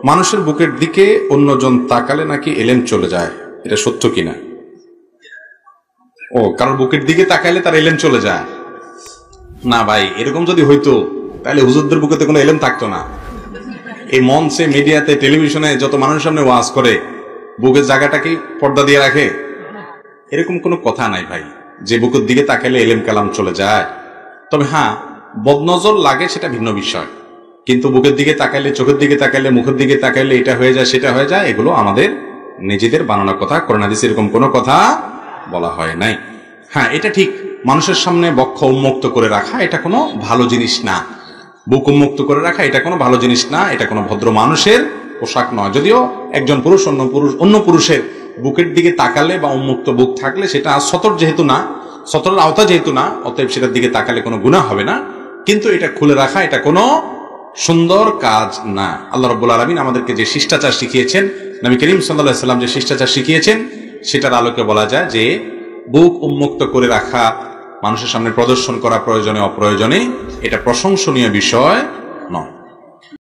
মানুষের বুকের দিকে অন্যজন তাকালে নাকি এলেম চলে যায়, এটা সত্য কিনা? ও, কারণ বুকের দিকে তাকাইলে তার এলেম চলে যায়? না ভাই, এরকম যদি হইতো তাহলে হুজুরদের বুকেতে কোনো এলেম থাকতো না। এই মঞ্চে, মিডিয়াতে, টেলিভিশনে যত মানুষের সামনে ওয়াজ করে বুকের জায়গাটা কি পর্দা দিয়ে রাখে? এরকম কোনো কথা নাই ভাই যে বুকের দিকে তাকাইলে এলেম কালাম চলে যায়। তবে হ্যাঁ, বদনজর লাগে সেটা ভিন্ন বিষয়, কিন্তু বুকের দিকে তাকাইলে, চোখের দিকে তাকাইলে, মুখের দিকে তাকাইলে এটা হয়ে যায় সেটা হয়ে যায়, এগুলো আমাদের নিজেদের বানানো কথা। কোরআন হাদিসে এরকম কোনো কথা বলা হয় নাই। হ্যাঁ, এটা ঠিক, মানুষের সামনে বক্ষ উন্মুক্ত করে রাখা এটা কোনো ভালো জিনিস না, বুক উন্মুক্ত করে রাখা এটা কোনো ভালো জিনিস না, এটা কোনো ভদ্র মানুষের পোশাক নয়। যদিও একজন পুরুষ অন্য পুরুষের বুকের দিকে তাকালে বা উন্মুক্ত বুক থাকলে সেটা সতর যেহেতু না, সতরের আওতা যেহেতু না, অতএব সেটার দিকে তাকালে কোনো গুনাহ হবে না, কিন্তু এটা খুলে রাখা এটা কোনো সুন্দর কাজ না। আল্লাহ রাব্বুল আলামিন আমাদেরকে যে শিষ্টাচার শিখিয়েছেন, নবী করিম সাল্লাল্লাহু আলাইহি ওয়াসাল্লাম যে শিষ্টাচার শিখিয়েছেন, সেটার আলোকে বলা যায় যে বুক উন্মুক্ত করে রাখা, মানুষের সামনে প্রদর্শন করা প্রয়োজনে অপ্রয়োজনে, এটা প্রশংসনীয় বিষয় নয়।